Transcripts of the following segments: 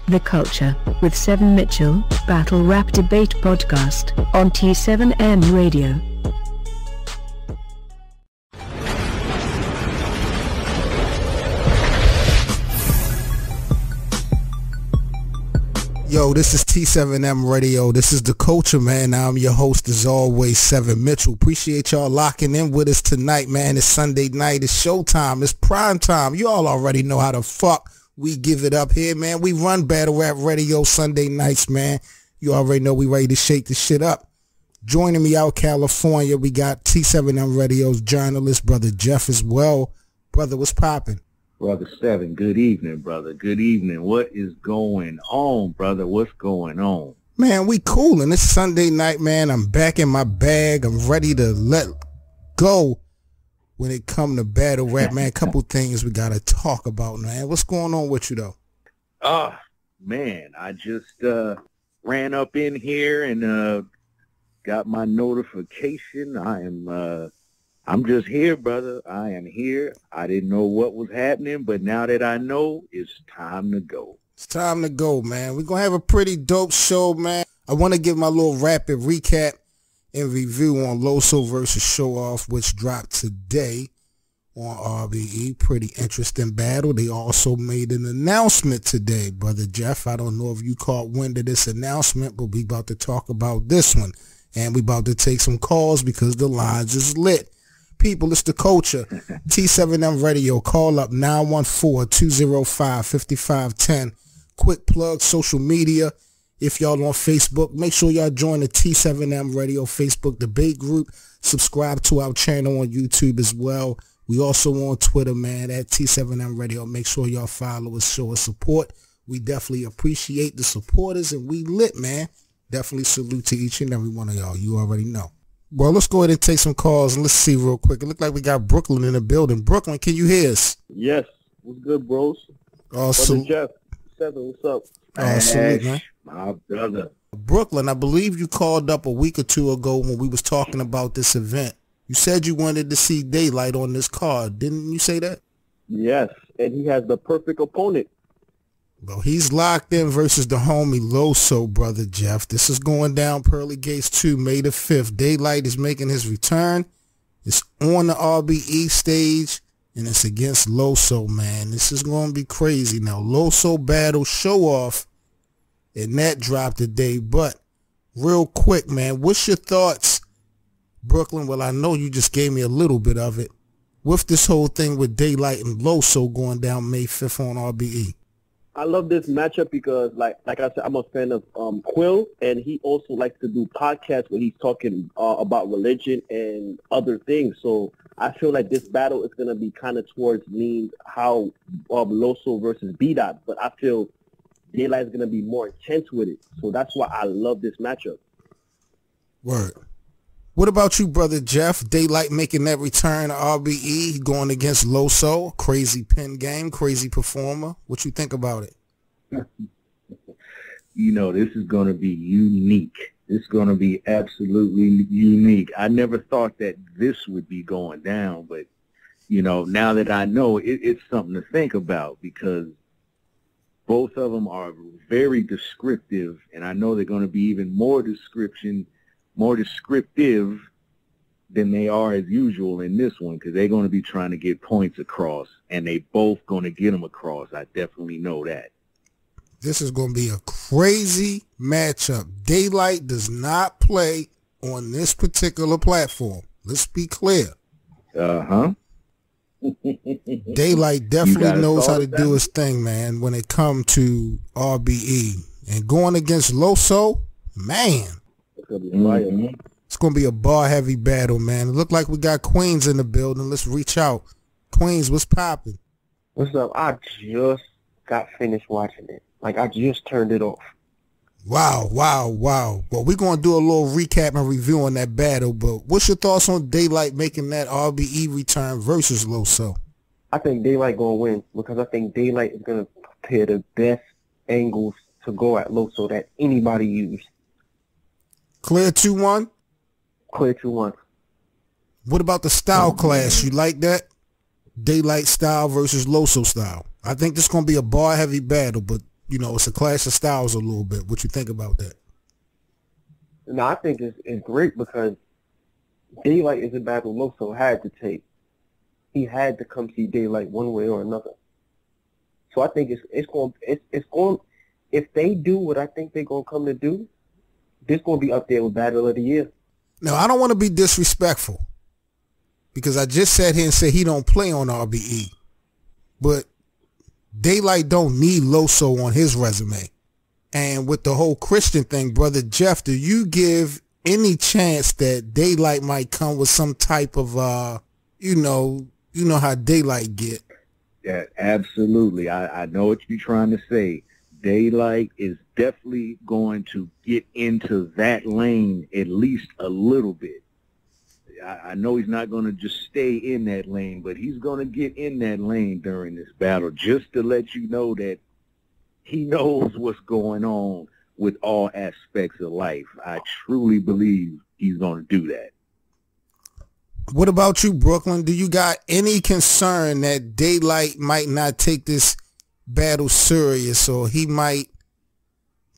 The Culture, with Seven Mitchell, Battle Rap Debate Podcast, on T7M Radio. Yo, this is T7M Radio. This is The Culture, man. I'm your host, as always, Seven Mitchell. Appreciate y'all locking in with us tonight, man. It's Sunday night. It's showtime. It's prime time. You all already know how the fuck we give it up here, man. We run Battle Rap Radio Sunday nights, man. You already know we ready to shake the shit up. Joining me out California, we got T7M Radio's journalist, Brother Jeff, as well. Brother, what's popping? Brother Seven, good evening, brother. Good evening. What is going on, brother? What's going on? Man, we coolin'. It's Sunday night, man. I'm back in my bag. I'm ready to let go when it come to battle rap, man. A couple things we got to talk about, man. What's going on with you, though? Man, I just ran up in here and got my notification. I'm just here, brother. I am here. I didn't know what was happening, but now that I know, it's time to go. It's time to go, man. We're going to have a pretty dope show, man. I want to give my little rapid recap and review on LOSO versus SHOWOFF, which dropped today on RBE. Pretty interesting battle. They also made an announcement today, Brother Jeff. I don't know if you caught wind of this announcement, but we about to talk about this one. And we about to take some calls because the lines is lit. People, it's The Culture. T7M Radio. Call up 914-205-5510. Quick plug, social media. If y'all on Facebook, make sure y'all join the T7M Radio Facebook debate group. Subscribe to our channel on YouTube as well. We also on Twitter, man, at T7M Radio. Make sure y'all follow us, show us support. We definitely appreciate the supporters, and we lit, man. Definitely salute to each and every one of y'all. You already know. Well, let's go ahead and take some calls, and let's see real quick. It looked like we got Brooklyn in the building. Brooklyn, can you hear us? Yes. What's good, bros? Awesome. Jeff, Seven, what's up? Salute, man. My brother. Brooklyn, I believe you called up a week or two ago when we was talking about this event. You said you wanted to see DAYLYT on this card. Didn't you say that? Yes, and he has the perfect opponent. Well, he's locked in versus the homie LOSO, Brother Jeff. This is going down Pearly Gates 2, May the 5th. DAYLYT is making his return. It's on the RBE stage, and it's against LOSO, man. This is going to be crazy. Now, LOSO battle SHOWOFF, and that dropped today. But real quick, man, what's your thoughts, Brooklyn? Well, I know you just gave me a little bit of it. With this whole thing with DAYLYT and LOSO going down May 5th on RBE. I love this matchup because, like I said, I'm a fan of Quill, and he also likes to do podcasts where he's talking about religion and other things. So I feel like this battle is going to be kind of towards lean how LOSO versus B-Dot, but I feel DAYLYT is going to be more intense with it. So that's why I love this matchup. Word. What about you, Brother Jeff? DAYLYT making that return to RBE, going against LOSO, crazy pen game, crazy performer. What you think about it? You know, this is going to be unique. It's going to be absolutely unique. I never thought that this would be going down, but, you know, now that I know, it's something to think about because both of them are very descriptive, and I know they're going to be even more descriptive than they are as usual in this one because they're going to be trying to get points across, and they both going to get them across. I definitely know that. This is going to be a crazy matchup. DAYLYT does not play on this particular platform. Let's be clear. Uh-huh. DAYLYT definitely knows how to do his thing, man, when it comes to RBE. And going against LOSO, man. It's going to be a bar-heavy battle, man. It look like we got Queens in the building. Let's reach out. Queens, what's popping? What's up? I just got finished watching it. Like, I just turned it off. Wow. Well, we're going to do a little recap and review on that battle, but what's your thoughts on DAYLYT making that RBE return versus LOSO? I think DAYLYT going to win because I think DAYLYT is going to prepare the best angles to go at LOSO that anybody used. Clear 2-1? Clear 2-1. What about the style clash? You like that? DAYLYT style versus LOSO style. I think this is going to be a bar-heavy battle, but it's a clash of styles a little bit. What you think about that? No, I think it's great because DAYLYT is a battle LOSO had to take. He had to come see DAYLYT one way or another. So I think it's going if they do what I think they're gonna come to do, this gonna be up there with Battle of the Year. Now I don't want to be disrespectful because I just sat here and said he don't play on RBE, but DAYLYT don't need LOSO on his resume. And with the whole Christian thing, Brother Jeff, do you give any chance that DAYLYT might come with some type of you know how DAYLYT get? Yeah, absolutely. I know what you're trying to say. DAYLYT is definitely going to get into that lane at least a little bit. I know he's not going to just stay in that lane, but he's going to get in that lane during this battle just to let you know that he knows what's going on with all aspects of life. I truly believe he's going to do that. What about you, Brooklyn? Do you got any concern that DAYLYT might not take this battle serious, or he might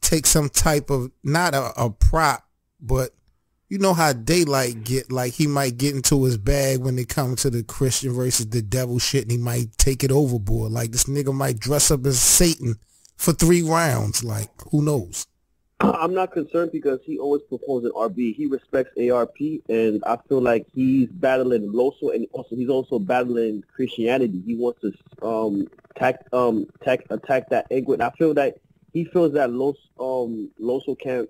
take some type of, not a prop, but you know how DAYLYT get, like he might get into his bag when it comes to the Christian versus the devil shit, and he might take it overboard. Like this nigga might dress up as Satan for 3 rounds. Like, who knows? I'm not concerned because he always performs in RB. He respects ARP, and I feel like he's battling LOSO, and he's also battling Christianity. He wants to attack that angle. And I feel that he feels that LOSO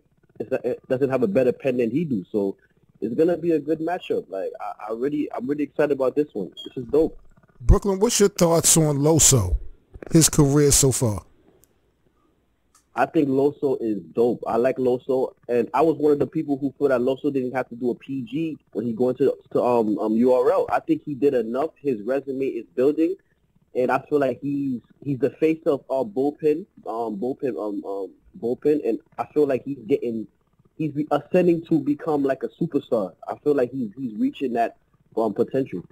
doesn't have a better pen than he do. So it's gonna be a good matchup. Like I'm really excited about this one. This is dope. Brooklyn, what's your thoughts on LOSO, his career so far? I think LOSO is dope. I like LOSO, and I was one of the people who feel that LOSO didn't have to do a PG when he going to URL. I think he did enough. His resume is building, and I feel like he's the face of bullpen, and I feel like he's ascending to become like a superstar. I feel like he's reaching that potential.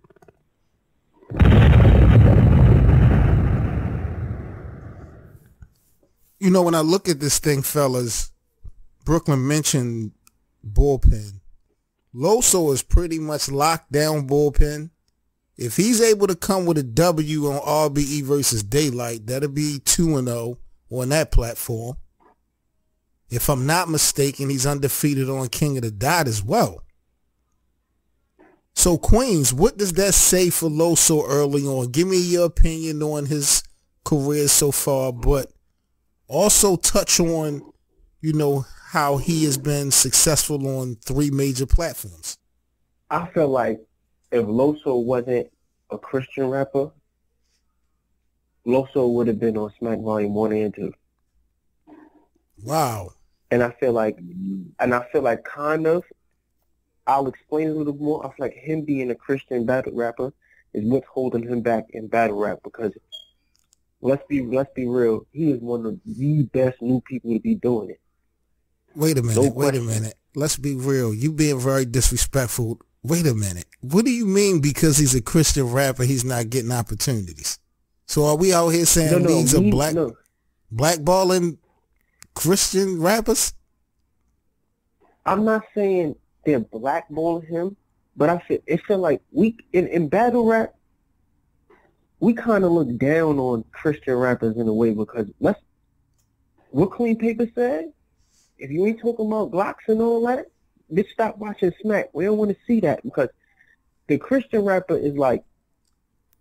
You know, when I look at this thing, fellas, Brooklyn mentioned bullpen. LOSO is pretty much locked down bullpen. If he's able to come with a W on RBE versus DAYLYT, that'll be 2-0 on that platform. If I'm not mistaken, he's undefeated on King of the Dot as well. So, Queens, what does that say for LOSO early on? Give me your opinion on his career so far, but also touch on, how he has been successful on 3 major platforms. I feel like if LOSO wasn't a Christian rapper, LOSO would have been on Smack Volume 1 and 2. Wow. And I feel like kind of, I'll explain a little more. I feel like him being a Christian battle rapper is what's holding him back in battle rap, because let's be real, he is one of the best new people to be doing it. Wait a minute. Let's be real. You being very disrespectful. Wait a minute. What do you mean because he's a Christian rapper, he's not getting opportunities? So are we out here saying leagues are blackballing Christian rappers? I'm not saying they're blackballing him, but it feel like we in battle rap, we kind of look down on Christian rappers in a way, because what Clean Paper said, if you ain't talking about Glocks and all that, bitch, stop watching Smack. We don't want to see that, because the Christian rapper is like,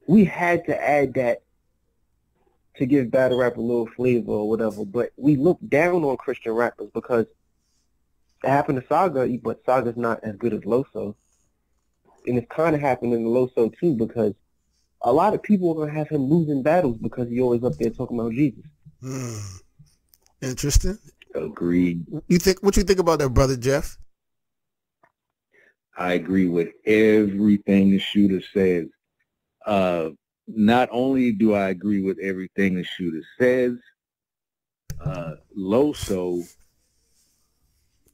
we had to add that to give battle rap a little flavor or whatever, but we look down on Christian rappers because it happened to Saga, but Saga's not as good as LOSO. And it's kind of happening to LOSO too, because a lot of people are going to have him losing battles because he's always up there talking about Jesus. Interesting. Agreed. What you think about that, Brother Jeff? I agree with everything the shooter says. Not only do I agree with everything the shooter says, LOSO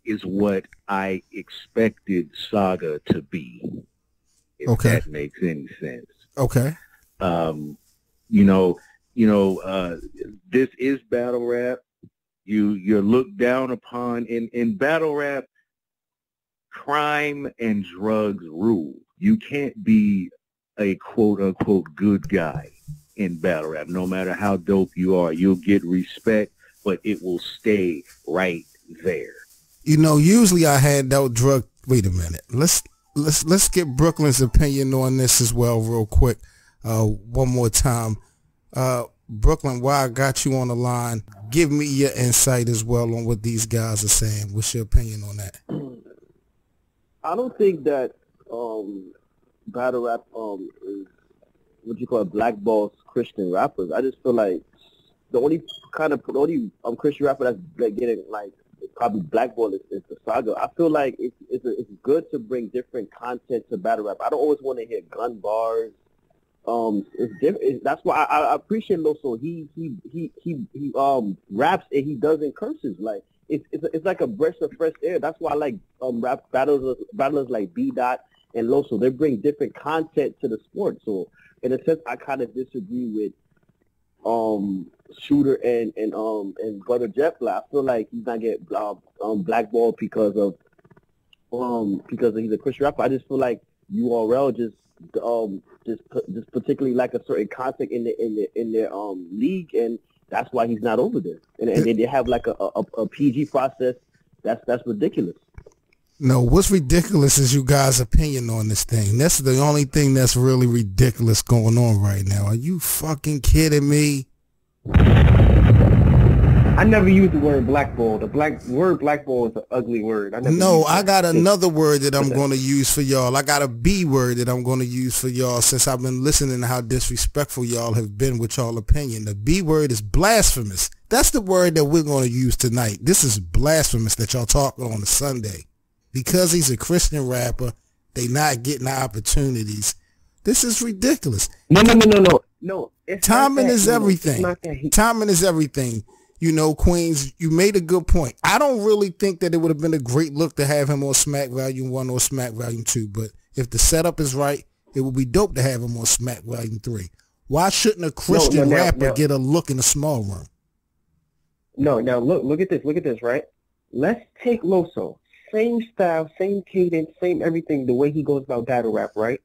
is what I expected Saga to be, if that makes any sense. Okay. this is battle rap. You're looked down upon in battle rap. Crime and drugs rule. You can't be a quote unquote good guy in battle rap. No matter how dope you are, you'll get respect, but it will stay right there. Usually I hand out drug. Wait a minute. Let's get Brooklyn's opinion on this as well, real quick. One more time. Brooklyn, while I got you on the line, give me your insight as well on what these guys are saying. What's your opinion on that? I don't think that battle rap is what you call blackballs Christian rappers. I just feel like the only Christian rapper that's like getting like probably blackballed is the Saga. I feel like it's good to bring different content to battle rap. I don't always want to hear gun bars. It's different. That's why I appreciate LOSO. He raps and he does in curses. Like it's like a breath of fresh air. That's why I like rap battlers like B Dot and LOSO. They bring different content to the sport. So in a sense, I kind of disagree with Shooter and Brother Jeff. Like, I feel like he's not getting blackballed because he's a Christian rapper. I just feel like URL just particularly like a certain content in their league, and that's why he's not over there. And they have like a PG process. That's ridiculous. No, what's ridiculous is you guys' opinion on this thing. That's the only thing that's really ridiculous going on right now. Are you fucking kidding me? I never used the word blackball. The word blackball is an ugly word. I got another word that I'm going to use for y'all. I got a B word that I'm going to use for y'all since I've been listening to how disrespectful y'all have been with y'all opinion. The B word is blasphemous. That's the word that we're going to use tonight. This is blasphemous that y'all talking on a Sunday. Because he's a Christian rapper, they not getting the opportunities. This is ridiculous. No. Timing is everything. Timing is everything. Queens, you made a good point. I don't really think that it would have been a great look to have him on Smack Volume 1 or Smack Volume 2, but if the setup is right, it would be dope to have him on Smack Volume 3. Why shouldn't a Christian rapper get a look in a small room? No, now look at this, right? Let's take LOSO. Same style, same cadence, same everything, the way he goes about battle rap, right?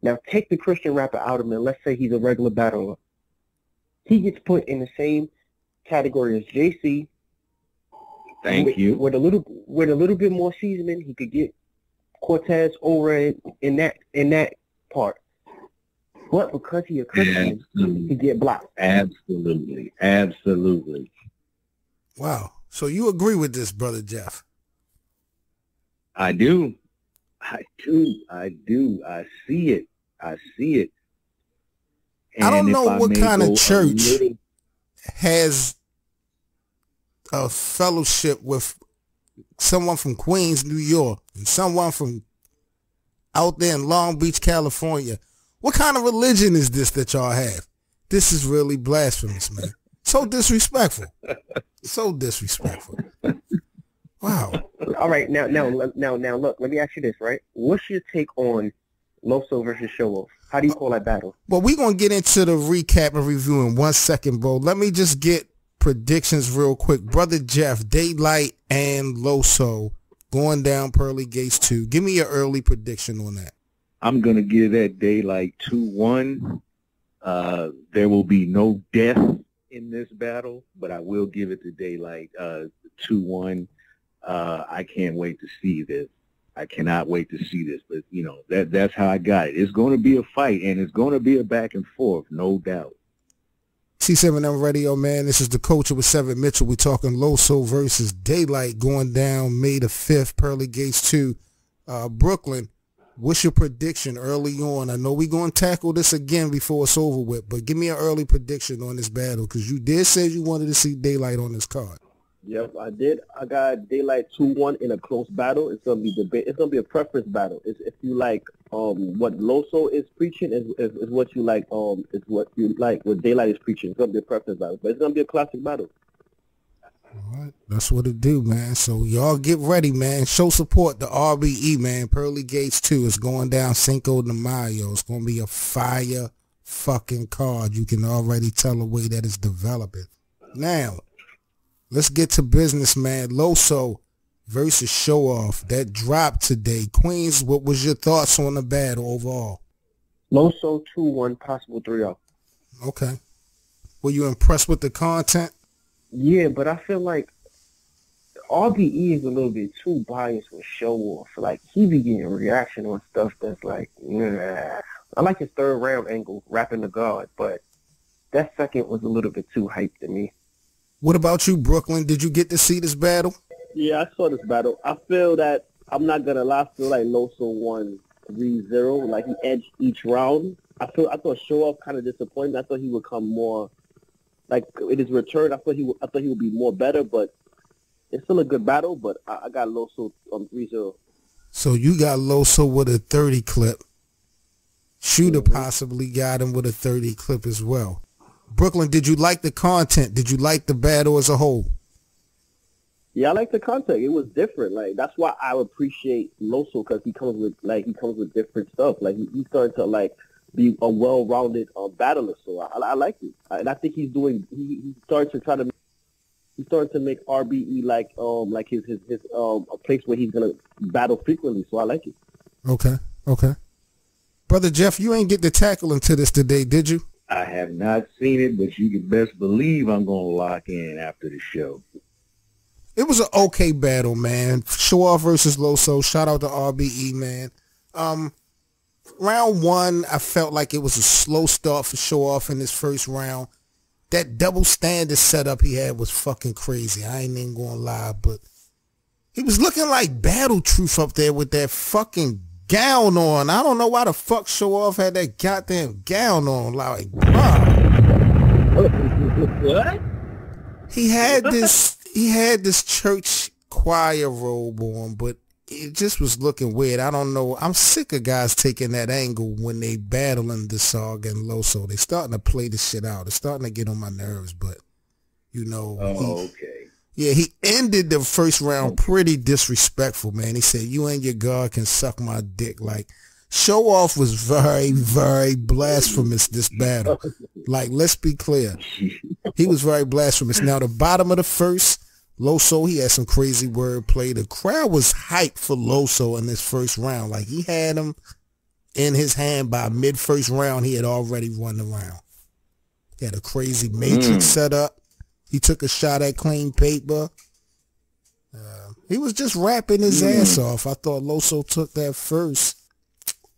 Now take the Christian rapper out of him and let's say he's a regular battler. He gets put in the same category as JC. Thank you. With a little bit more seasoning, he could get Cortez over in that part. But because he a Christian, he get blocked. Absolutely. Wow. So you agree with this, Brother Jeff? I do. I see it. And I don't know what kind of church has a fellowship with someone from Queens, New York, and someone from out there in Long Beach, California. What kind of religion is this that y'all have? This is really blasphemous, man. So disrespectful. So disrespectful. Wow. All right, now, look. Let me ask you this, right? What's your take on LOSO versus SHOWOFF? How do you call that battle? Well, we're gonna get into the recap and review in 1 second, bro. Let me just get predictions real quick. Brother Jeff, DAYLYT and LOSO going down Pearly Gates 2. Give me your early prediction on that. I'm gonna give that DAYLYT 2-1. There will be no death in this battle, but I will give it to DAYLYT 2-1. I can't wait to see this. I cannot wait to see this, but that's how I got it. It's going to be a fight, and it's going to be a back and forth, no doubt. C7M Radio, man. This is the Culture with 7 Mitchell. We're talking LOSO versus DAYLYT going down May the 5th, Pearly Gates 2. Brooklyn, what's your prediction early on? I know we're going to tackle this again before it's over with, but give me an early prediction on this battle, because you did say you wanted to see DAYLYT on this card. Yep, I did. I got DAYLYT 2-1 in a close battle. It's gonna be debate. It's gonna be a preference battle. It's if you like what LOSO is preaching is what you like is what you like what DAYLYT is preaching. It's gonna be a preference battle, but it's gonna be a classic battle. All right, that's what it do, man. So y'all get ready, man. Show support to RBE, man. Pearly Gates 2 is going down Cinco de Mayo. It's gonna be a fire fucking card. You can already tell the way that it's developing. Now, let's get to business, man. LOSO versus SHOWOFF. That dropped today. Queens, what was your thoughts on the battle overall? LOSO 2-1, possible 3-0. Okay. Were you impressed with the content? Yeah, but I feel like RBE is a little bit too biased with SHOWOFF. Like, he be getting reaction on stuff that's like, nah. I like his third round angle, rapping the God, but that second was a little bit too hyped to me. What about you, Brooklyn? Did you get to see this battle? Yeah, I saw this battle. I feel that, I'm not going to lie, I feel like LOSO won 3-0. Like, he edged each round. I thought SHOWOFF kind of disappointed. I thought he would come more, like, in his return, I thought he would be more better, but it's still a good battle, but I got LOSO 3-0. So you got LOSO with a 30 clip. Shooter possibly got him with a 30 clip as well. Brooklyn, did you like the content? Did you like the battle as a whole? Yeah, I like the content. It was different. Like, that's why I appreciate LOSO, because he comes with different stuff. Like, he's starting to like be a well-rounded battler. So I like it, and I think he's starting to make RBE like his a place where he's gonna battle frequently. So I like it. Okay. Brother Jeff, you ain't get to tackle into this today, did you? I have not seen it, but you can best believe I'm going to lock in after the show. It was an okay battle, man. SHOWOFF versus LOSO. Shout out to RBE, man. Round one, I felt like it was a slow start for SHOWOFF in this first round. That double standard setup he had was fucking crazy. I ain't even gonna lie, but he was looking like Battle Truth up there with that fucking gown on. I don't know why the fuck SHOWOFF had that goddamn gown on. Like, What? He had this church choir robe on, but it just was looking weird. I don't know. I'm sick of guys taking that angle when they battling DAYLYT and LOSO. They starting to play this shit out. It's starting to get on my nerves, but you know. Okay. Yeah, he ended the first round pretty disrespectful, man. He said, "You and your God can suck my dick." Like, SHOWOFF was very, very blasphemous this battle. Like, let's be clear. He was very blasphemous. Now, the bottom of the first, LOSO, he had some crazy wordplay. The crowd was hyped for LOSO in this first round. Like, he had him in his hand by mid-first round. He had already won the round. He had a crazy matrix set up. He took a shot at clean paper. He was just rapping his ass off. I thought LOSO took that first.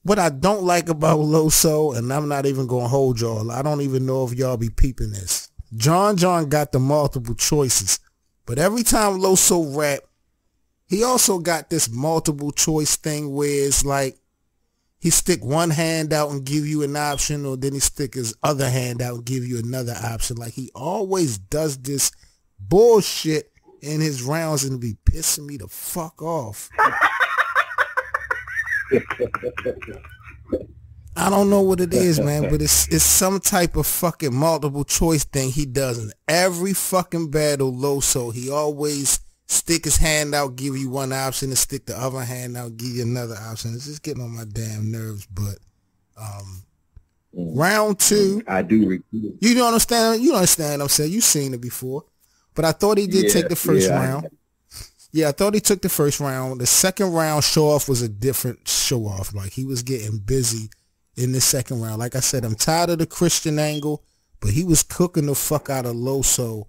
What I don't like about LOSO, and I'm not even going to hold y'all, I don't even know if y'all be peeping this. John got the multiple choices. But every time LOSO rap, he also got this multiple choice thing where it's like he stick one hand out and give you an option, or then he stick his other hand out and give you another option. Like, he always does this bullshit in his rounds and be pissing me the fuck off. I don't know what it is, man, but it's some type of fucking multiple choice thing he does in every fucking battle. LOSO, he always stick his hand out, give you one option, and stick the other hand out, give you another option. It's just getting on my damn nerves. But round two, I do repeat. You don't understand. You don't understand what I'm saying. You've seen it before. But I thought he did take the first round. Yeah, I thought he took the first round. The second round, SHOWOFF was a different SHOWOFF. Like, he was getting busy in the second round. Like I said, I'm tired of the Christian angle, but he was cooking the fuck out of LOSO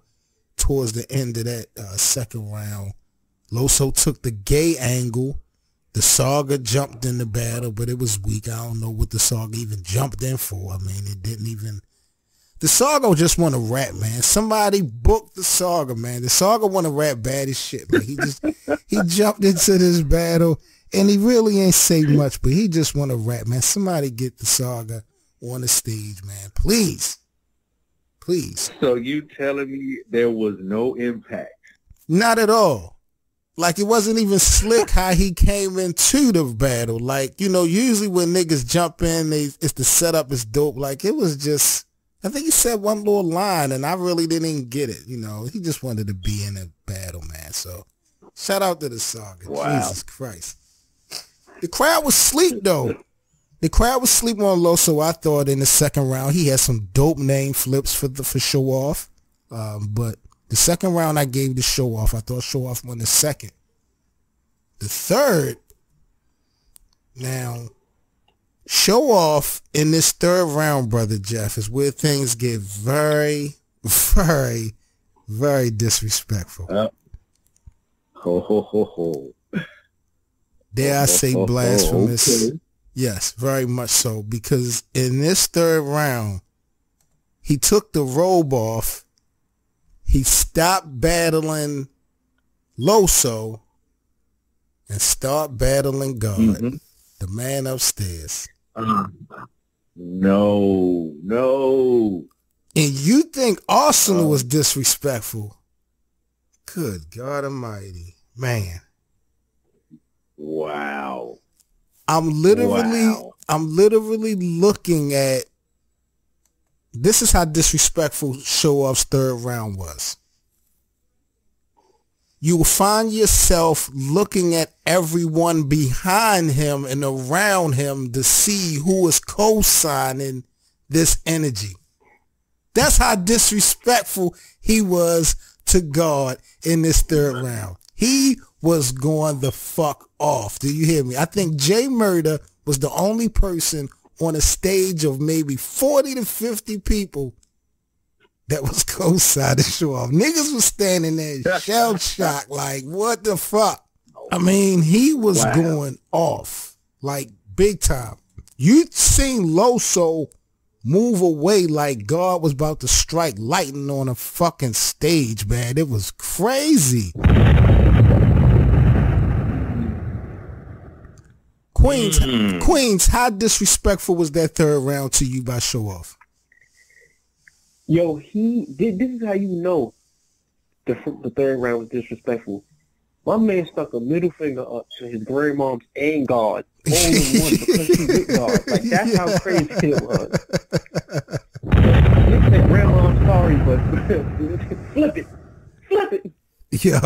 towards the end of that second round. LOSO took the gay angle. The Saga jumped in the battle, but it was weak. I don't know what the Saga even jumped in for. I mean, it didn't even... The Saga just want to rap, man. Somebody booked the Saga, man. The Saga want to rap bad as shit. Like, he jumped into this battle, and he really ain't say much, but he just want to rap, man. Somebody get the Saga on the stage, man. Please. Please. So you telling me there was no impact? Not at all. Like, it wasn't even slick how he came into the battle. Like, you know, usually when niggas jump in, it's the setup is dope. Like, it was just... I think he said one little line, and I really didn't even get it. You know, he just wanted to be in a battle, man. So, shout out to the Saga. Wow. Jesus Christ. The crowd was sleep, though. The crowd was sleeping on LOSO. I thought in the second round he had some dope name flips for SHOWOFF. But the second round I gave to SHOWOFF. I thought SHOWOFF won the second. The third, now, SHOWOFF in this third round, Brother Jeff, is where things get very, very, very disrespectful. Ho, ho, ho, ho. Dare I say blasphemous? Okay. Yes, very much so. Because in this third round, he took the robe off. He stopped battling LOSO and start battling God, the man upstairs. No. And you think Arsenal was disrespectful? Good God Almighty, man! Wow. I'm literally looking at. This is how disrespectful SHOWOFF's third round was. You will find yourself looking at everyone behind him and around him to see who is co-signing this energy. That's how disrespectful he was to God in this third round. He was going the fuck off. Do you hear me? I think Jay Murder was the only person on a stage of maybe 40 to 50 people that was co-signing SHOWOFF. Niggas was standing there shell shocked like, what the fuck? I mean, he was going off like big time. You seen LOSO move away like God was about to strike lightning on a fucking stage, man. It was crazy. Queens, how disrespectful was that third round to you by SHOWOFF? Yo, this is how you know the third round was disrespectful. My man stuck a middle finger up to his grandmom's and God all in one because she with God. Like, that's how crazy it was. He said, Grandma, I'm sorry, but flip it. Yo.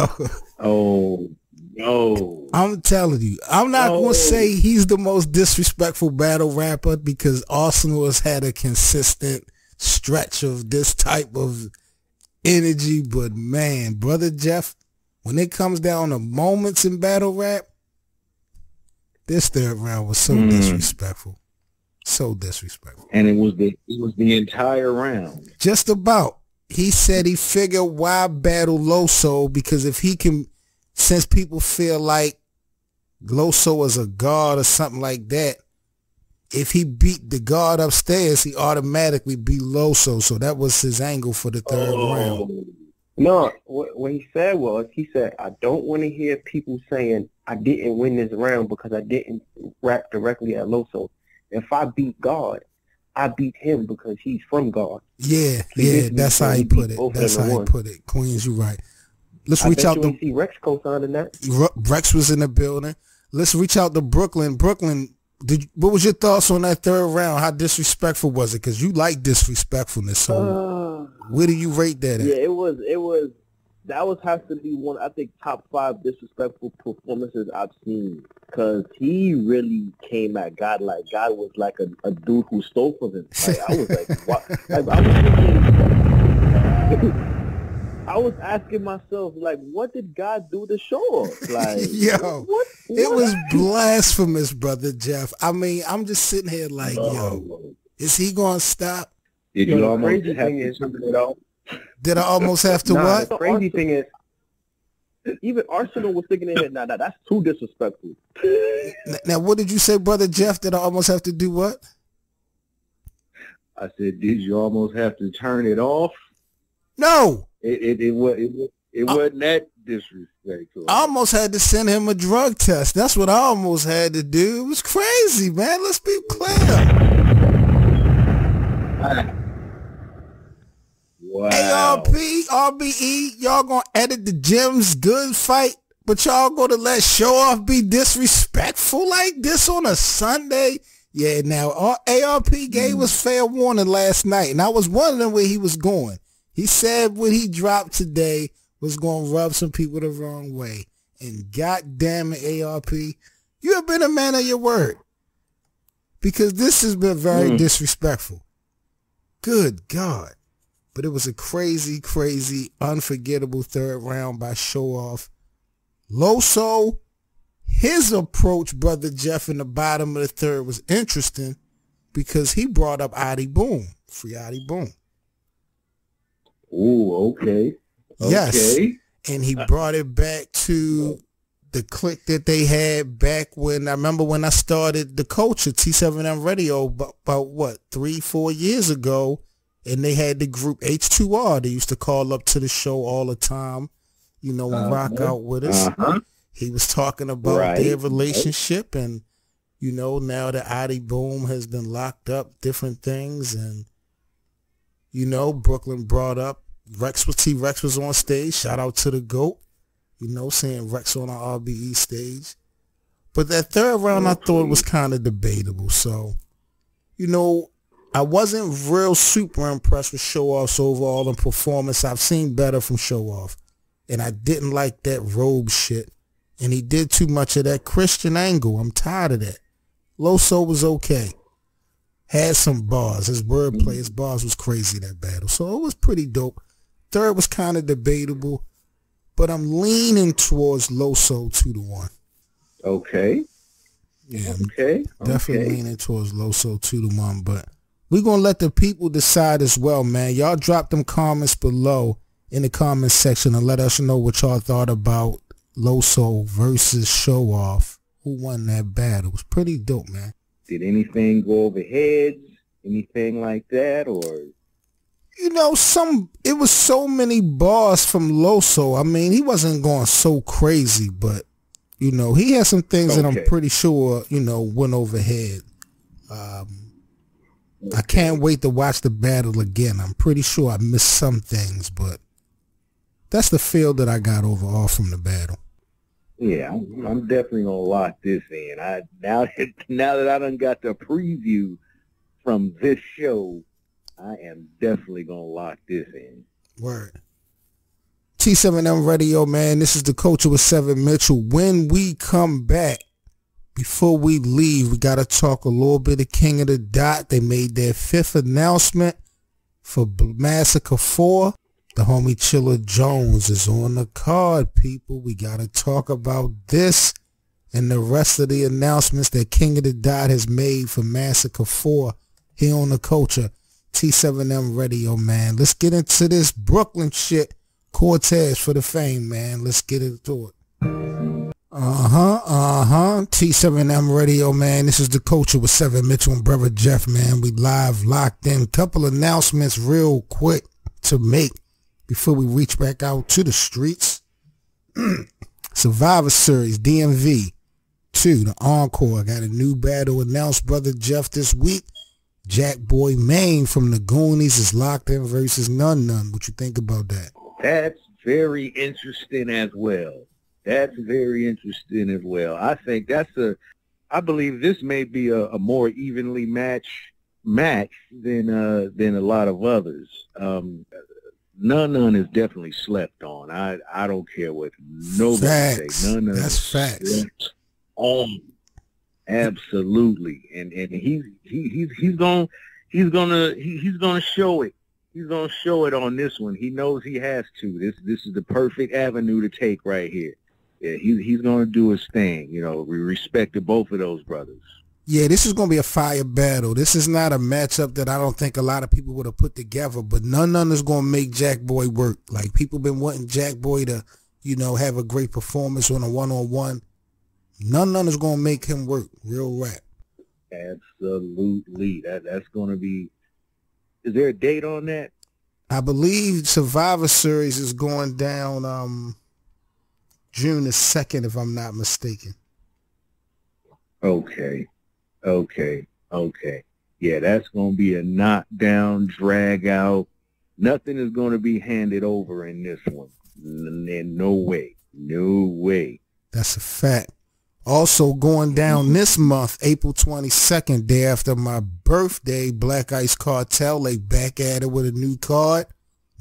Oh, no. I'm telling you, I'm not going to say he's the most disrespectful battle rapper because Arsenal has had a consistent stretch of this type of energy, but man, Brother Jeff, when it comes down to moments in battle rap, this third round was so disrespectful. So disrespectful. And it was the entire round. Just about. He said he figured why battle LOSO, because if he can, since people feel like LOSO is a god or something like that, if he beat the god upstairs, he automatically beat LOSO. So that was his angle for the third round. No, what he said was, he said, I don't want to hear people saying I didn't win this round because I didn't rap directly at LOSO. If I beat God, I beat him because he's from God. Yeah, that's how he put it. That's how he put it. Queens, you right. Let's reach out to see Rex co-signing that. Rex was in the building. Let's reach out to Brooklyn. Brooklyn, what was your thoughts on that third round? How disrespectful was it? Because you like disrespectfulness. So where do you rate that at? Yeah, that has to be one, I think, top 5 disrespectful performances I've seen. Because he really came at God like God was like a dude who stole from him. Like, I was like, what? Like, I was asking myself, like, what did God do to SHOWOFF? Like, yo, what? It was blasphemous, Brother Jeff. I mean, I'm just sitting here like, yo, is he going to stop? Did you almost have to turn it off? Did I almost have to what? The crazy thing is, even Arsenal was thinking in it, nah, that's too disrespectful. Now, what did you say, Brother Jeff? Did I almost have to do what? I said, did you almost have to turn it off? No. It wasn't that disrespectful. I almost had to send him a drug test. That's what I almost had to do. It was crazy, man. Let's be clear. Wow. ARP, RBE, y'all gonna edit the Jim's good fight, but y'all gonna let SHOWOFF be disrespectful like this on a Sunday? Yeah, now ARP gave us fair warning last night, and I was wondering where he was going. He said what he dropped today was gonna rub some people the wrong way, and God damn it, ARP, you have been a man of your word. because this has been very disrespectful. Good God. But it was a crazy, crazy, unforgettable third round by SHOWOFF. LOSO, his approach, Brother Jeff, in the bottom of the third was interesting because he brought up Adi Boom, Free Adi Boom. Oh, okay. Yes. Okay. And he brought it back to the clique that they had back when, I remember when I started the culture, T7M Radio, about what, 3-4 years ago, and they had the group H2R. They used to call up to the show all the time, you know, and rock out with us. He was talking about their relationship, and, you know, now that Adi Boom has been locked up, different things, and, you know, Brooklyn brought up Rex was on stage. Shout out to the GOAT. You know, seeing Rex on our RBE stage. But that third round I thought was kind of debatable. So, you know, I wasn't real super impressed with SHOWOFF's overall and performance. I've seen better from SHOWOFF. And I didn't like that robe shit. And he did too much of that Christian angle. I'm tired of that. LOSO was okay. Had some bars. His wordplay, his bars was crazy, that battle. So it was pretty dope. Third was kind of debatable, but I'm leaning towards LOSO 2-1. Okay. Yeah, okay. Definitely leaning towards LOSO 2-1, but we're going to let the people decide as well, man. Y'all drop them comments below in the comments section and let us know what y'all thought about LOSO versus SHOWOFF. Who won that battle? It was pretty dope, man. Did anything go over heads? Anything like that, or? You know, it was so many bars from LOSO. I mean, he wasn't going so crazy, but, you know, he had some things that I'm pretty sure, you know, went overhead. I can't wait to watch the battle again. I'm pretty sure I missed some things, but that's the feel that I got overall from the battle. Yeah, I'm definitely gonna lock this in. Now that I done got the preview from this show, I am definitely gonna lock this in. Word. T7M Radio, man. This is the Culture with 7 Mitchell. When we come back, before we leave, we gotta talk a little bit of King of the Dot. They made their 5th announcement for Massacre 4. The homie Chilla Jones is on the card, people. We got to talk about this and the rest of the announcements that King of the Dot has made for Massacre 4 here on the Culture. T7M Radio, man. Let's get into this Brooklyn shit. Cortez for the fame, man. Let's get into it. T7M Radio, man. This is the Culture with 7 Mitchell and Brother Jeff, man. We live, locked in. Couple announcements real quick to make before we reach back out to the streets. Survivor Series, DMV 2, the Encore. Got a new battle announced, Brother Jeff, this week. Jack Boy Maine from the Goonies is locked in versus None. What you think about that? That's very interesting as well. I think I believe this may be a more evenly matched match than a lot of others. None is definitely slept on. I don't care what nobody say. None. That's facts. On. Absolutely. And he's gonna show it. He's gonna show it on this one. He knows he has to. This is the perfect avenue to take right here. Yeah, he's gonna do his thing. You know, we respect to both of those brothers. Yeah, this is going to be a fire battle. This is not a matchup that I don't think a lot of people would have put together, but None is going to make Jack Boy work. Like, people been wanting Jack Boy to, you know, have a great performance on a one-on-one. None is going to make him work. Real rap. Absolutely. That's going to be... Is there a date on that? I believe Survivor Series is going down June the 2nd, if I'm not mistaken. Okay. Yeah, that's going to be a knockdown, drag out. Nothing is going to be handed over in this one. No way. That's a fact. Also going down this month, April 22nd, day after my birthday, Black Ice Cartel, they back at it with a new card,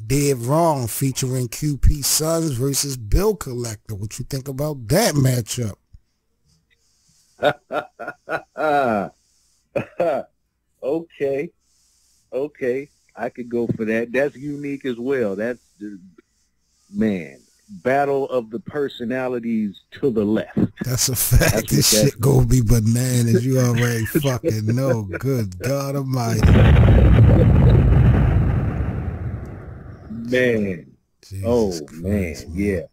Dead Wrong, featuring QP Sons versus Bill Collector. What you think about that matchup? Okay. Okay. I could go for that. That's unique as well. That's the man. Battle of the personalities to the left. That's a fact. This shit gonna be bananas. You already fucking know. Good God Almighty. Man. Jesus man. Christ, Yeah.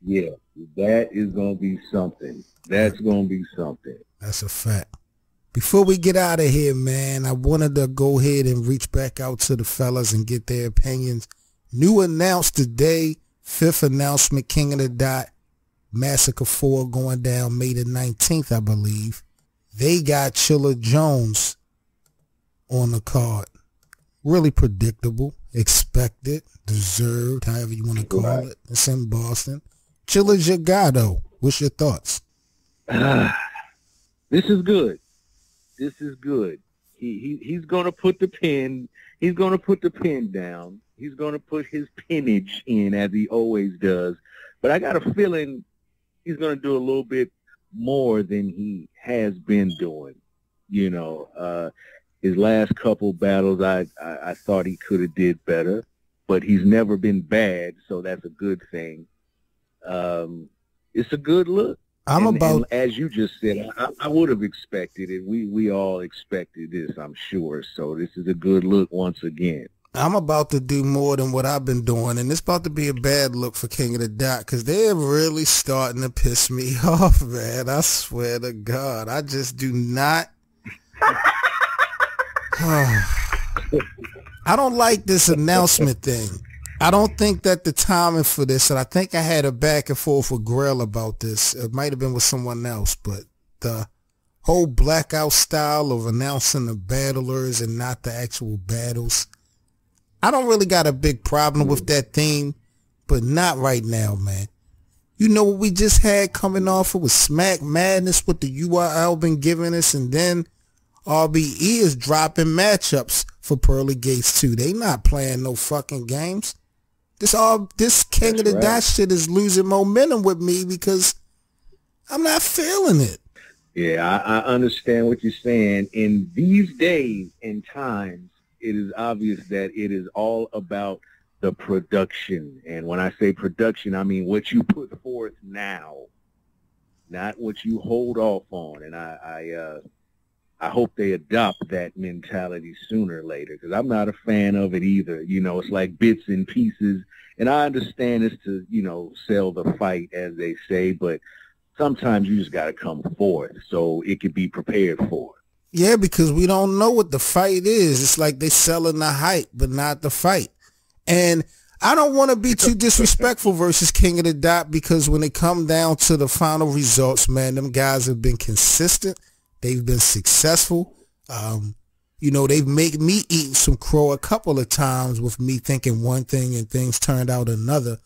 Yeah. That is gonna be something. That's gonna be something. That's a fact. Before we get out of here, man, I wanted to go ahead and reach back out to the fellas and get their opinions. New announced today, 5th announcement, King of the Dot, Massacre 4 going down May the 19th, I believe. They got Chilla Jones on the card. Really predictable, expected, deserved, however you want to call it. It's in Boston. Chilla Jagado, what's your thoughts? This is good. This is good. He's gonna put the pen. He's gonna put the pen down. He's gonna put his pinnage in as he always does. But I got a feeling he's gonna do a little bit more than he has been doing. You know, his last couple battles, I thought he could have did better, but he's never been bad, so that's a good thing. It's a good look. And as you just said, I would have expected it. We all expected this, I'm sure. So this is a good look once again. I'm about to do more than what I've been doing, and it's about to be a bad look for King of the Dot because they're really starting to piss me off, man. I swear to God. I just do not. I don't like this announcement thing. I don't think that the timing for this, and I think I had a back and forth with Grell about this. It might have been with someone else, but the whole blackout style of announcing the battlers and not the actual battles, I don't really got a big problem with that theme, but not right now, man. You know what we just had coming off? It was Smack Madness with the URL been giving us, and then RBE is dropping matchups for Pearly Gates 2. They not playing no fucking games. This King of the Dot shit is losing momentum with me because I'm not feeling it. Yeah, I understand what you're saying. In these days and times, it is obvious that it is all about the production. And when I say production, I mean what you put forth now, not what you hold off on. And I hope they adopt that mentality sooner or later because I'm not a fan of it either. You know, it's like bits and pieces. And I understand it's to, you know, sell the fight, as they say, but sometimes you just got to come forth so it can be prepared for. Yeah, because we don't know what the fight is. It's like they selling the hype, but not the fight. And I don't want to be too disrespectful versus King of the Dot because when it come down to the final results, man, them guys have been consistent. They've been successful. You know, they've made me eat some crow a couple of times with me thinking one thing and things turned out another.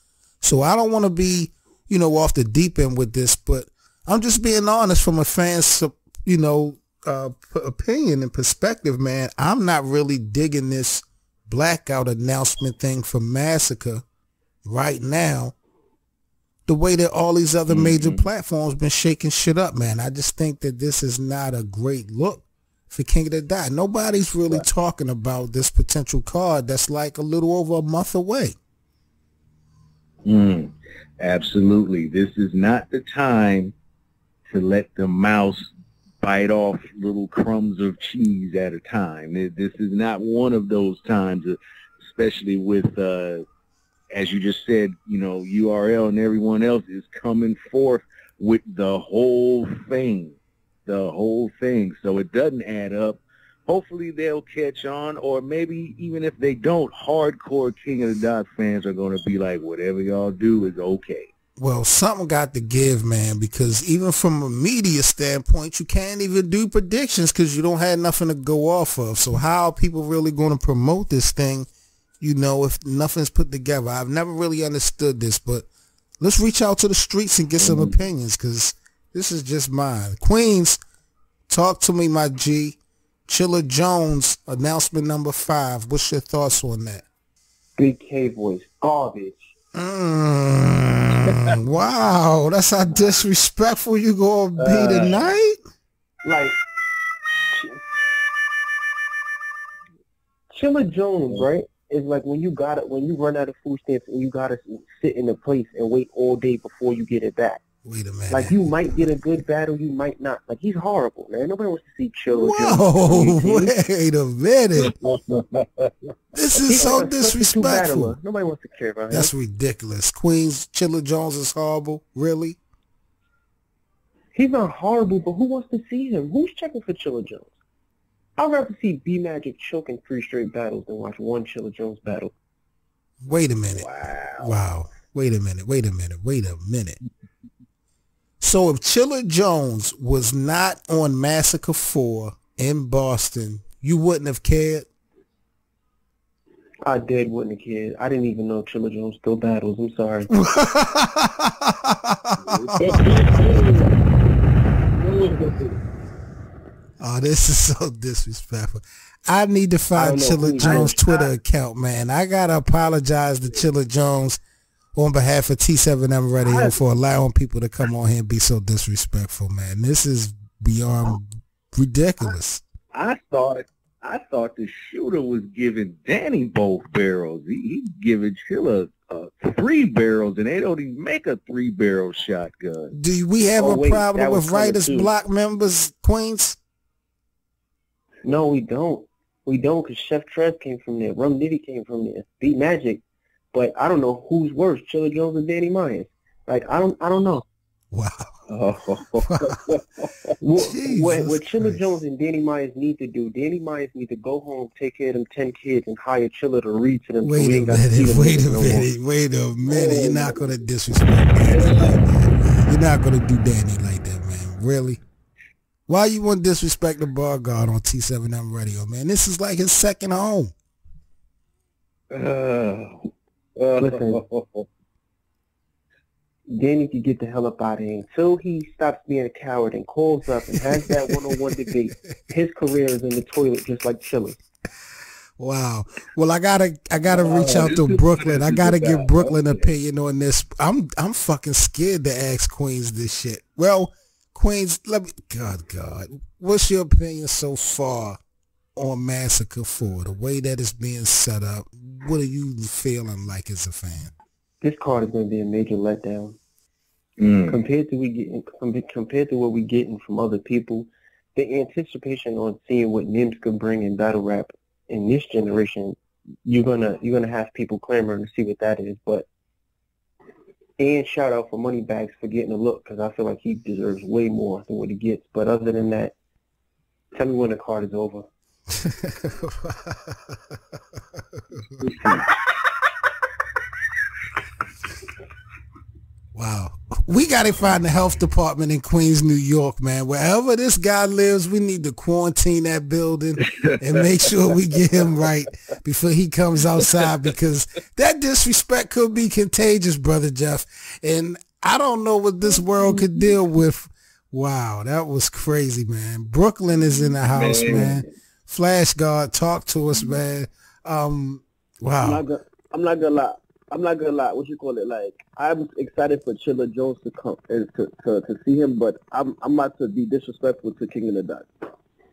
So I don't want to be, you know, off the deep end with this, but I'm just being honest from a fan's, you know, opinion and perspective, man. I'm not really digging this blackout announcement thing for Massacre right now the way that all these other major platforms been shaking shit up, man. I just think that this is not a great look for King of the Dot. Nobody's really talking about this potential card that's like a little over a month away. Absolutely. This is not the time to let the mouse bite off little crumbs of cheese at a time. This is not one of those times, especially with, as you just said, you know, URL and everyone else is coming forth with the whole thing. So it doesn't add up. Hopefully they'll catch on, or maybe even if they don't, hardcore King of the Dot fans are going to be like, whatever y'all do is okay. Well, something got to give, man, because even from a media standpoint, you can't even do predictions because you don't have nothing to go off of. So how are people really going to promote this thing, you know, if nothing's put together? I've never really understood this, but let's reach out to the streets and get some opinions because this is just mine. Queens, talk to me, my G. Chilla Jones, announcement number 5. What's your thoughts on that? Big K voice, garbage. Wow, that's how disrespectful you gonna be tonight? Like, Chilla Jones, right? Is like when you run out of food stamps and you gotta sit in a place and wait all day before you get it back. Wait a minute. Like you might get a good battle, you might not. Like he's horrible, man. Nobody wants to see Chilla Whoa, Jones. wait a minute. This is so like a substitute disrespectful. battler. Nobody wants to care about him. That's ridiculous. Queens, Chilla Jones is horrible. Really? He's not horrible, but who wants to see him? Who's checking for Chilla Jones? I'd rather see B Magic choking 3 straight battles than watch one Chilla Jones battle. Wait a minute. Wow. Wait a minute. So if Chilla Jones was not on Massacre 4 in Boston, you wouldn't have cared? I wouldn't have cared. I didn't even know Chilla Jones still battles. I'm sorry. Oh, this is so disrespectful. I need to find Chilla Jones' Twitter account, man. I got to apologize to Chilla Jones on behalf of T7M Radio for allowing people to come on here and be so disrespectful, man. This is beyond ridiculous. I thought the shooter was giving Danny both barrels. He giving Chilla 3 barrels, and they don't even make a 3-barrel shotgun. Do we have a problem with writers block members, Queens? No, we don't. We don't, because Chef Trez came from there. Rum Nitty came from there. Beat Magic. But I don't know who's worse, Chilla Jones or Danny Myers. Like, I don't know. Wow. What Chilla Jones and Danny Myers need to do, Danny Myers need to go home, take care of them 10 kids, and hire Chilla to read to them. Wait a minute. You're not going to disrespect Danny like that, man. You're not going to do Danny like that, man. Really? Why you want to disrespect the bar guard on T7M Radio, man? This is like his second home. Listen, Danny can get the hell up out of here. Until he stops being a coward and calls up and has that one-on-one debate, his career is in the toilet just like Chilla's. Wow. Well, I gotta reach out to Brooklyn. I gotta get Brooklyn opinion on this. I'm fucking scared to ask Queens this shit. Well, Queens, God, what's your opinion so far on Massacre 4, the way that it's being set up? What are you feeling like as a fan? This card is going to be a major letdown. Compared to what we're getting from other people, the anticipation on seeing what Nims could bring in battle rap in this generation, you're gonna have people clamoring to see what that is. But and shout out for Moneybags for getting a look, because I feel like he deserves way more than what he gets. But other than that, tell me when the card is over. Wow. We got to find the health department in Queens, New York, man. Wherever this guy lives, we need to quarantine that building and make sure we get him right before he comes outside, because that disrespect could be contagious, Brother Jeff. And I don't know what this world could deal with. Wow, that was crazy, man. Brooklyn is in the house, man. Flash Guard, talk to us, man. Wow. I'm not gonna lie. What you call it? Like, I'm excited for Chilla Jones to come and to see him, but I'm about to be disrespectful to King of the Dot.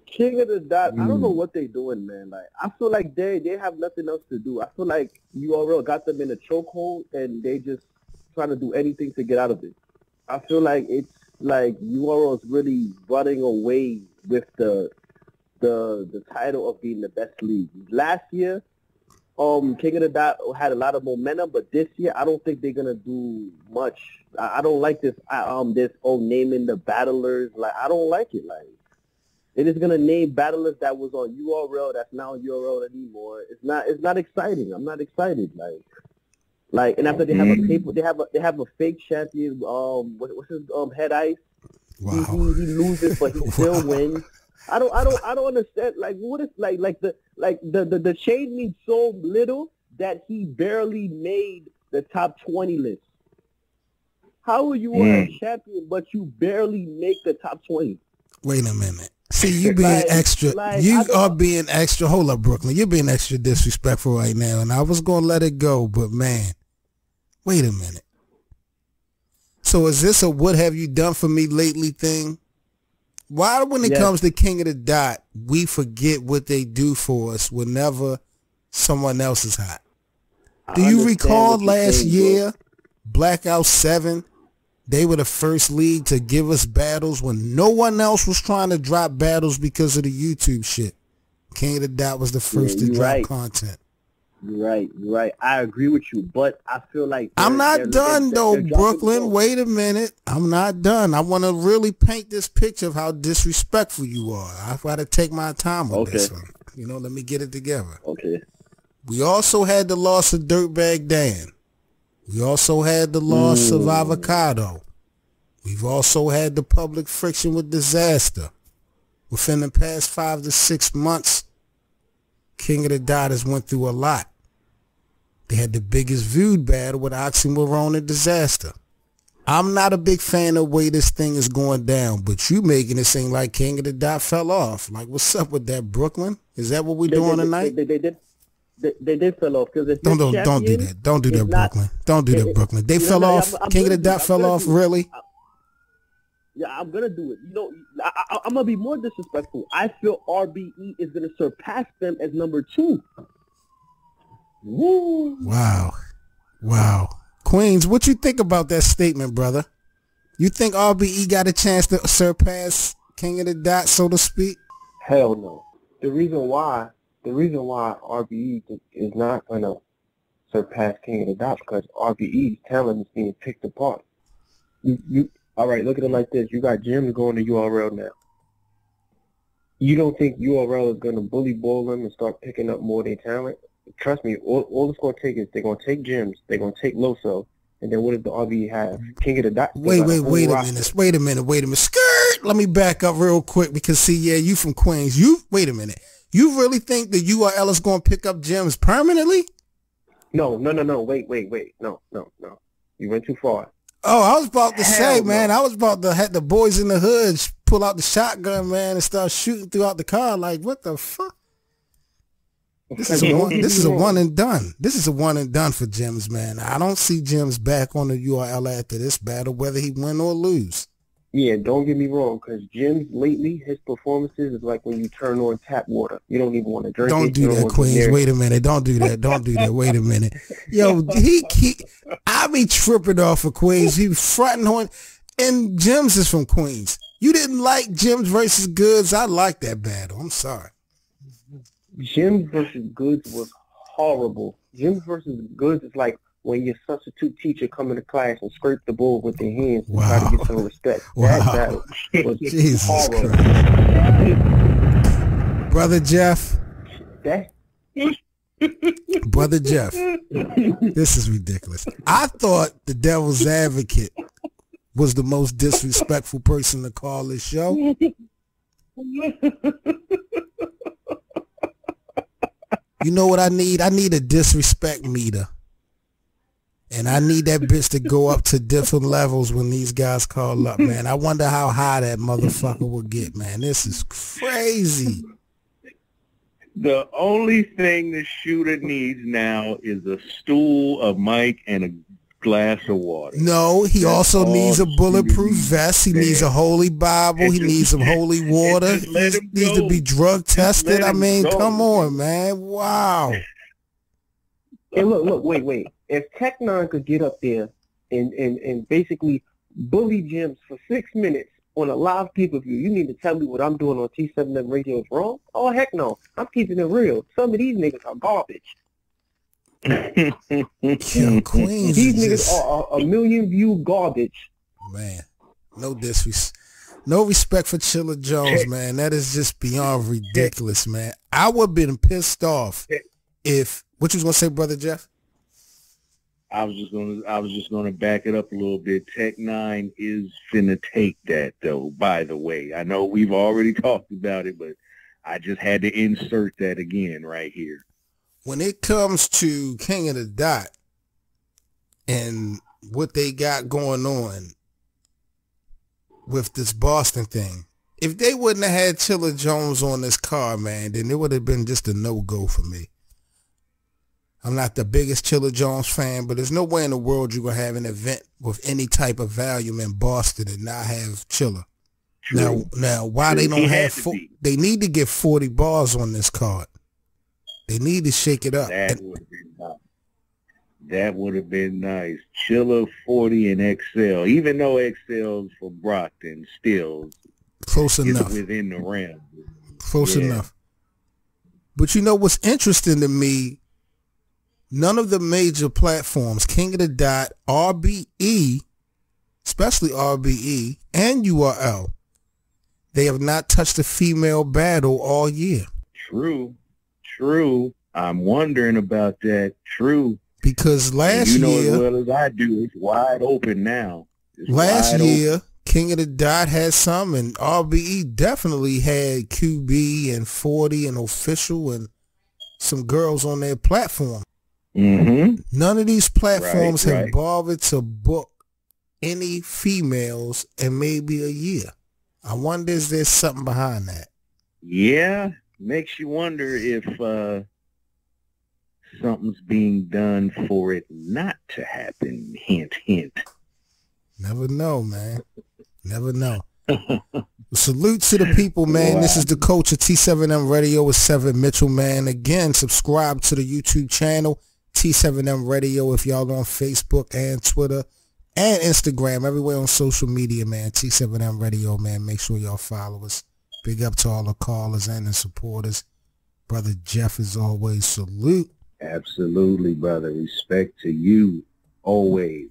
King of the Dot, I don't know what they doing, man. Like, I feel like they have nothing else to do. I feel like URL got them in a chokehold and they just trying to do anything to get out of it. I feel like it's like URL is really running away with the title of being the best league. Last year, King of the Dot had a lot of momentum, but this year I don't think they're gonna do much. I don't like this. This naming the battlers. Like, I don't like it. Like, it is gonna name battlers that was on URL that's not on URL anymore. It's not exciting. I'm not excited. Like, and after they have a paper, they have a fake champion. What's his Head Ice? Wow. He loses, but he still wins. I don't understand. Like, what is the change means so little that he barely made the top 20 list. How are you a champion but you barely make the top 20? Wait a minute. See, you being extra. You are being extra. Hold up, Brooklyn. You're being extra disrespectful right now, and I was gonna let it go, but man, wait a minute. So is this a "what have you done for me lately" thing? Why, when it comes to King of the Dot, we forget what they do for us whenever someone else is hot. Do you recall last year, Blackout 7, they were the first league to give us battles when no one else was trying to drop battles because of the YouTube shit. King of the Dot was the first to drop content. You're right. I agree with you, but I feel like I'm not done though, Brooklyn. Wait a minute. I'm not done. I want to really paint this picture of how disrespectful you are. I've got to take my time with this one. You know, let me get it together. Okay. We also had the loss of Dirtbag Dan. We also had the loss of Avocado. We've also had the public friction with Disaster. Within the past 5 to 6 months, King of the Dot has went through a lot. They had the biggest viewed battle with Oxymoron and Disaster. I'm not a big fan of the way this thing is going down, but you making it seem like King of the Dot fell off. Like, what's up with that, Brooklyn? Is that what we're doing tonight? They did fell off because don't do that. Don't do that, Brooklyn. Don't do that, Brooklyn. They fell off. King of the Dot fell off. Really? Yeah, I'm gonna do it. You know, I'm gonna be more disrespectful. I feel RBE is gonna surpass them as number 2. Woo! Wow. Queens, what you think about that statement, brother? You think RBE got a chance to surpass King of the Dot, so to speak? Hell no. The reason why RBE is not gonna surpass King of the Dot because RBE's talent is being picked apart. You all right, look at it like this. You got Jim going to URL now. You don't think URL is going to bully ball them and start picking up more of their talent? Trust me, all it's going to take is they're going to take Jims, they're going to take LOSO, and then what does the RBE have? King of the Dot. Wait a minute. Skirt! Let me back up real quick because, see, yeah, you from Queens. Wait a minute. You really think the URL is going to pick up Jims permanently? No. Wait. No. You went too far. Oh, I was about to say, man, I was about to have the boys in the hood pull out the shotgun, man, and start shooting throughout the car. Like, what the fuck? This is a one and done. This is a one and done for Jims, man. I don't see Jims back on the URL after this battle, whether he win or lose. Yeah, don't get me wrong, because Jims lately, his performances is like when you turn on tap water. You don't even want to drink it. Don't do that, Queens. Wait a minute. Don't do that. Wait a minute. Yo, I be tripping off of Queens. He fronting on, and Jims is from Queens. You didn't like Jims versus Goods. I like that battle. I'm sorry. Jims versus Goods was horrible. Jims versus Goods is like when your substitute teacher come into class and scrape the board with their hands and try to get some respect. That battle was horrible. Christ. Brother Jeff. Brother Jeff. This is ridiculous. I thought the Devil's Advocate was the most disrespectful person to call this show. You know what I need? I need a disrespect meter. And I need that bitch to go up to different levels when these guys call up, man. I wonder how high that motherfucker will get, man. This is crazy. The only thing the shooter needs now is a stool, a mic, and a glass of water. No, he also needs a bulletproof vest. He needs a holy Bible. He needs some holy water. He needs to be drug tested. I mean, come on, man. Wow. Hey, look, wait. If Tech-9 could get up there and basically bully Jims for 6 minutes on a live pay-per-view, you need to tell me what I'm doing on T7M Radio is wrong? Oh, heck no. I'm keeping it real. Some of these niggas are garbage. Yo, Queens, these niggas are a million view garbage. Man, no respect for Chilla Jones, man. That is just beyond ridiculous, man. I would have been pissed off if, what you was going to say, Brother Jeff? I was just gonna back it up a little bit. Tech-9 is finna take that, though, by the way. I know we've already talked about it, but I just had to insert that again right here. When it comes to King of the Dot and what they got going on with this Boston thing, if they wouldn't have had Chilla Jones on this card, man, then it would have been just a no-go for me. I'm not the biggest Chilla Jones fan, but there's no way in the world you're going to have an event with any type of volume in Boston and not have Chilla. Now, why they don't have, they need to get 40 bars on this card. They need to shake it up. That would have been nice. That would have been nice. Chilla 40 and XL. Even though XL's for Brockton, still close enough. Within the realm. Close enough. But you know what's interesting to me? None of the major platforms, King of the Dot, RBE, especially RBE and URL, they have not touched a female battle all year. True. I'm wondering about that. True. Because last year, you know as well as I do, it's wide open now. Last year, King of the Dot had some, and RBE definitely had QB and 40 and Official and some girls on their platform. Mm-hmm. None of these platforms have bothered to book any females in maybe a year. I wonder if there's something behind that. Yeah, makes you wonder if something's being done for it not to happen. Hint, hint. Never know, man. Never know. Salute to the people, man. Wow. This is the coach of T7M Radio with 7 Mitchell, man. Again, subscribe to the YouTube channel, T7M Radio, if y'all on Facebook and Twitter and Instagram, everywhere on social media, man. T7M Radio, man. Make sure y'all follow us. Big up to all the callers and the supporters. Brother Jeff, as always, salute. Absolutely, brother. Respect to you, always.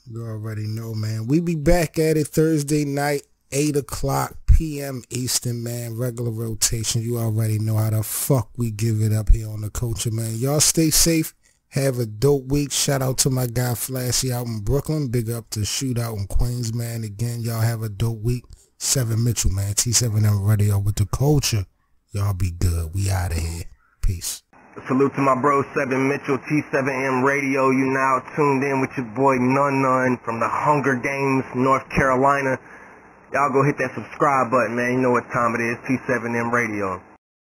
You already know, man. We be back at it Thursday night, 8 o'clock p.m. Eastern, man. Regular rotation. You already know how the fuck we give it up here on the Culture, man. Y'all stay safe. Have a dope week. Shout out to my guy Flashy out in Brooklyn. Big up to Shootout in Queens, man. Again, y'all have a dope week. 7 Mitchell, man. T7M Radio with the Culture. Y'all be good. We out of here. Peace. Salute to my bro 7 Mitchell, T7M Radio. You now tuned in with your boy Nun from the Hunger Games, North Carolina. Y'all go hit that subscribe button, man. You know what time it is. T7M Radio.